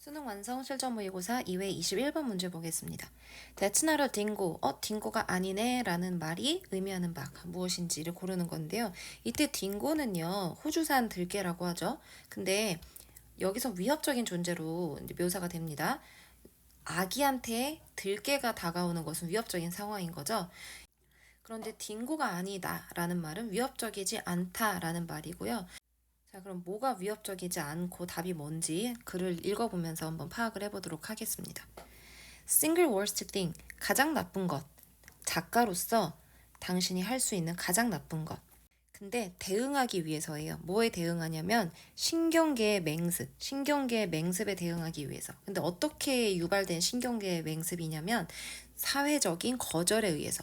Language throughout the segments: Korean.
수능 완성 실전 모의고사 2회 21번 문제 보겠습니다. That's not a dingo. 딩고가 아니네 라는 말이 의미하는 바가 무엇인지를 고르는 건데요. 이때 딩고는요, 호주산 들개라고 하죠. 근데 여기서 위협적인 존재로 묘사가 됩니다. 아기한테 들개가 다가오는 것은 위협적인 상황인 거죠. 그런데 딩고가 아니다 라는 말은 위협적이지 않다 라는 말이고요. 자, 그럼 뭐가 위협적이지 않고 답이 뭔지 글을 읽어보면서 한번 파악을 해보도록 하겠습니다. Single worst thing, 가장 나쁜 것. 작가로서 당신이 할 수 있는 가장 나쁜 것. 근데 대응하기 위해서예요. 뭐에 대응하냐면 신경계의 맹습, 신경계의 맹습에 대응하기 위해서. 근데 어떻게 유발된 신경계의 맹습이냐면 사회적인 거절에 의해서.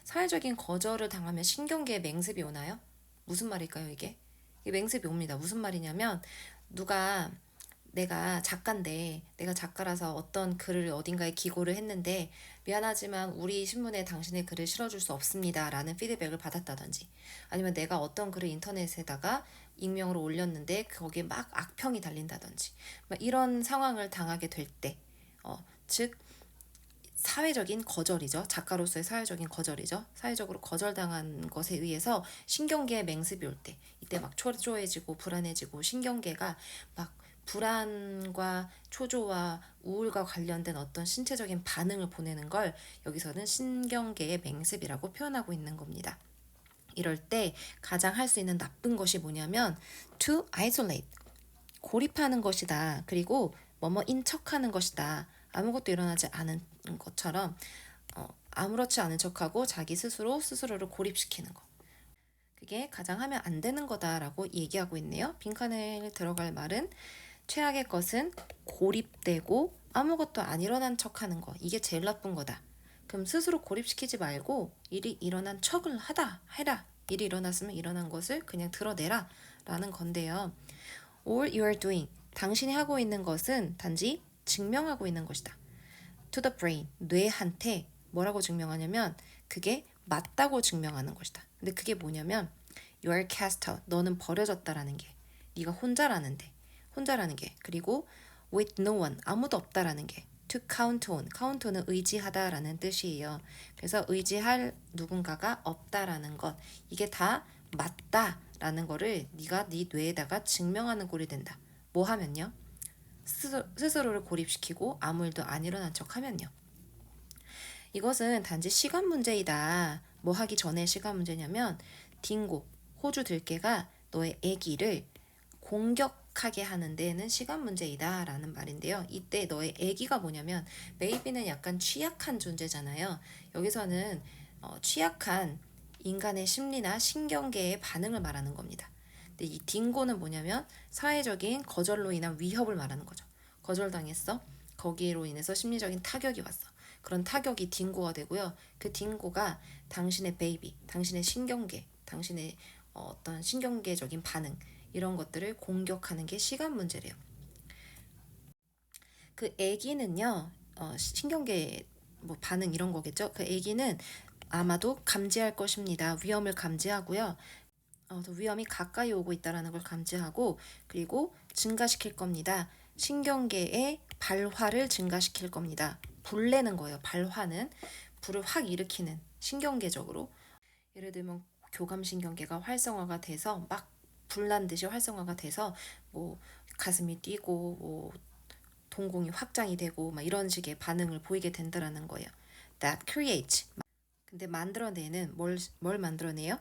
사회적인 거절을 당하면 신경계의 맹습이 오나요? 무슨 말일까요, 이게? 이게 맹습이 옵니다. 무슨 말이냐면 누가 내가 작가인데 내가 작가라서 어떤 글을 어딘가에 기고를 했는데 미안하지만 우리 신문에 당신의 글을 실어줄 수 없습니다 라는 피드백을 받았다든지, 아니면 내가 어떤 글을 인터넷에다가 익명으로 올렸는데 거기에 막 악평이 달린다든지, 막 이런 상황을 당하게 될 때, 즉 사회적인 거절이죠. 작가로서의 사회적인 거절이죠. 사회적으로 거절당한 것에 의해서 신경계의 맹습이 올 때, 이때 막 초조해지고 불안해지고 신경계가 막 불안과 초조와 우울과 관련된 어떤 신체적인 반응을 보내는 걸 여기서는 신경계의 맹습이라고 표현하고 있는 겁니다. 이럴 때 가장 할 수 있는 나쁜 것이 뭐냐면 to isolate, 고립하는 것이다. 그리고 뭐뭐인 척하는 것이다. 아무것도 일어나지 않은 것처럼 아무렇지 않은 척하고 자기 스스로를 고립시키는 거. 그게 가장 하면 안 되는 거다라고 얘기하고 있네요. 빈칸에 들어갈 말은 최악의 것은 고립되고 아무것도 안 일어난 척하는 거. 이게 제일 나쁜 거다. 그럼 스스로 고립시키지 말고 일이 일어난 척을 해라. 일이 일어났으면 일어난 것을 그냥 드러내라 라는 건데요. All you are doing, 당신이 하고 있는 것은 단지 증명하고 있는 것이다. To the brain, 뇌한테 뭐라고 증명하냐면 그게 맞다고 증명하는 것이다. 근데 그게 뭐냐면 you are cast out, 너는 버려졌다라는 게, 네가 혼자라는 게, 그리고 with no one, 아무도 없다라는 게, to count on, count on은 의지하다라는 뜻이에요. 그래서 의지할 누군가가 없다라는 것, 이게 다 맞다라는 거를 네가 네 뇌에다가 증명하는 꼴이 된다. 뭐 하면요? 스스로를 고립시키고 아무 일도 안 일어난 척 하면요. 이것은 단지 시간 문제이다. 뭐 하기 전에 시간 문제냐면 딩고, 호주 들개가 너의 애기를 공격하게 하는 데는 시간 문제이다 라는 말인데요. 이때 너의 애기가 뭐냐면 베이비는 약간 취약한 존재잖아요. 여기서는 취약한 인간의 심리나 신경계의 반응을 말하는 겁니다. 근데 이 딩고는 뭐냐면 사회적인 거절로 인한 위협을 말하는 거죠. 거절당했어. 거기로 인해서 심리적인 타격이 왔어. 그런 타격이 딩고가 되고요. 그 딩고가 당신의 베이비, 당신의 신경계, 당신의 어떤 신경계적인 반응, 이런 것들을 공격하는 게 시간 문제래요. 그 애기는요, 신경계 뭐 반응 이런 거겠죠. 그 애기는 아마도 감지할 것입니다. 위험을 감지하고요. 위험이 가까이 오고 있다는 걸 감지하고, 그리고 증가시킬 겁니다. 신경계의 발화를 증가시킬 겁니다. 불 내는 거예요. 발화는 불을 확 일으키는, 신경계적으로. 예를 들면 교감신경계가 활성화가 돼서 막 불난 듯이 활성화가 돼서 뭐 가슴이 뛰고 뭐 동공이 확장이 되고 막 이런 식의 반응을 보이게 된다라는 거예요. That creates. 근데 만들어내는 뭘 만들어내요?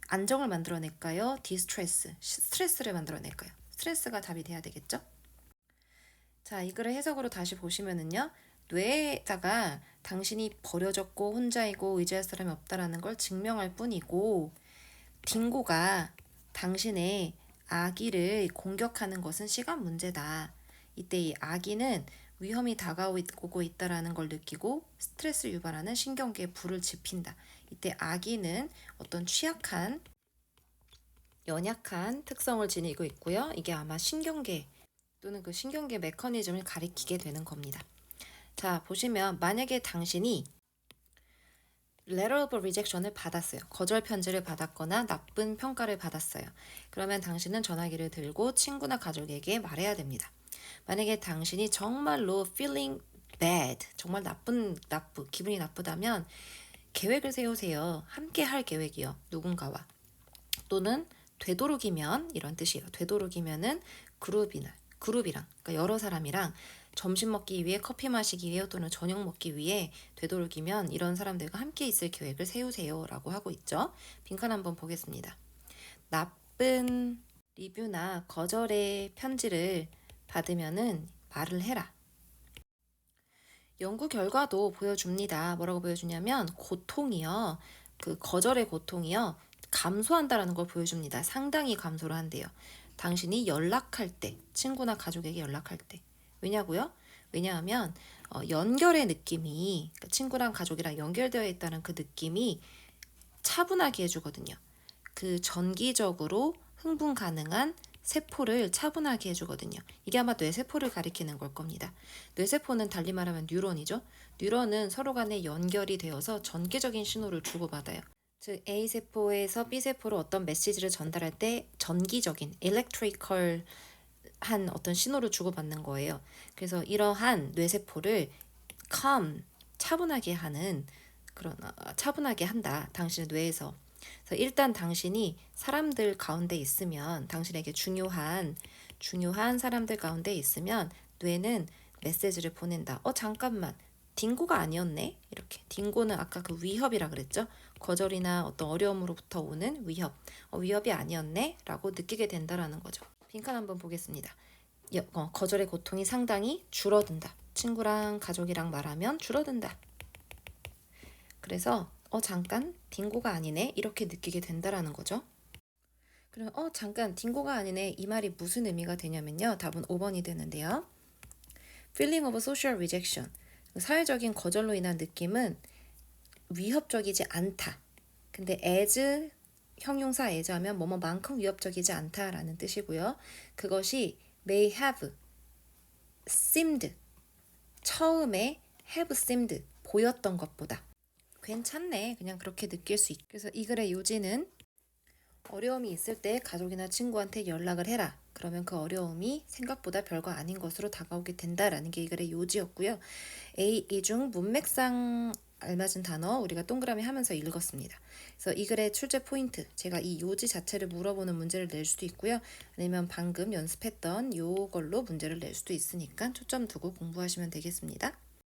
안정을 만들어낼까요? 디스트레스, 스트레스를 만들어낼까요? 스트레스가 답이 돼야 되겠죠? 자, 이 글을 해석으로 다시 보시면은요. 뇌에다가 당신이 버려졌고 혼자이고 의지할 사람이 없다라는 걸 증명할 뿐이고, 딩고가 당신의 아기를 공격하는 것은 시간 문제다. 이때 이 아기는 위험이 다가오고 있다라는 걸 느끼고 스트레스를 유발하는 신경계에 불을 지핀다. 이때 아기는 어떤 취약한, 연약한 특성을 지니고 있고요. 이게 아마 신경계 또는 그 신경계 메커니즘을 가리키게 되는 겁니다. 자, 보시면 만약에 당신이 letter of rejection을 받았어요. 거절 편지를 받았거나 나쁜 평가를 받았어요. 그러면 당신은 전화기를 들고 친구나 가족에게 말해야 됩니다. 만약에 당신이 정말로 feeling bad, 정말 기분이 나쁘다면 계획을 세우세요. 함께 할 계획이요. 누군가와. 또는 되도록이면 이런 뜻이에요. 되도록이면은 그룹이랑 그러니까 여러 사람이랑 점심 먹기 위해 커피 마시기 위해 또는 저녁 먹기 위해 되도록이면 이런 사람들과 함께 있을 계획을 세우세요 라고 하고 있죠. 빈칸 한번 보겠습니다. 나쁜 리뷰나 거절의 편지를 받으면은 말을 해라. 연구 결과도 보여줍니다. 뭐라고 보여주냐면 고통이요. 그 거절의 고통이요. 감소한다라는 걸 보여줍니다. 상당히 감소를 한대요. 당신이 연락할 때, 친구나 가족에게 연락할 때. 왜냐고요? 왜냐하면 연결의 느낌이 그러니까 친구랑 가족이랑 연결되어 있다는 그 느낌이 차분하게 해주거든요. 그 전기적으로 흥분 가능한 세포를 차분하게 해주거든요. 이게 아마 뇌세포를 가리키는 걸 겁니다. 뇌세포는 달리 말하면 뉴런이죠. 뉴런은 서로 간에 연결이 되어서 전개적인 신호를 주고받아요. 즉 A세포에서 B세포로 어떤 메시지를 전달할 때 전기적인 electrical한 어떤 신호를 주고받는 거예요. 그래서 이러한 뇌세포를 calm, 차분하게 하는 그런 차분하게 한다. 당신의 뇌에서. 그래서 일단 당신이 사람들 가운데 있으면 당신에게 중요한 사람들 가운데 있으면 뇌는 메시지를 보낸다. 잠깐만. 딩고가 아니었네? 이렇게. 딩고는 아까 그 위협이라 그랬죠? 거절이나 어떤 어려움으로부터 오는 위협. 위협이 아니었네? 라고 느끼게 된다라는 거죠. 빈칸 한번 보겠습니다. 거절의 고통이 상당히 줄어든다. 친구랑 가족이랑 말하면 줄어든다. 그래서 잠깐 딩고가 아니네 이렇게 느끼게 된다라는 거죠. 그럼 잠깐 딩고가 아니네 이 말이 무슨 의미가 되냐면요. 답은 5번이 되는데요. Feeling of social rejection. 사회적인 거절로 인한 느낌은 위협적이지 않다. 근데 as 형용사 as 하면 뭐뭐만큼 위협적이지 않다라는 뜻이고요. 그것이 may have seemed 처음에 have seemed 보였던 것보다 괜찮네. 그냥 그렇게 느낄 수 있고. 그래서 이 글의 요지는 어려움이 있을 때 가족이나 친구한테 연락을 해라. 그러면 그 어려움이 생각보다 별거 아닌 것으로 다가오게 된다라는 게 이 글의 요지였고요. 이 중 문맥상 알맞은 단어 우리가 동그라미 하면서 읽었습니다. 그래서 이 글의 출제 포인트, 제가 이 요지 자체를 물어보는 문제를 낼 수도 있고요. 아니면 방금 연습했던 요걸로 문제를 낼 수도 있으니까 초점 두고 공부하시면 되겠습니다.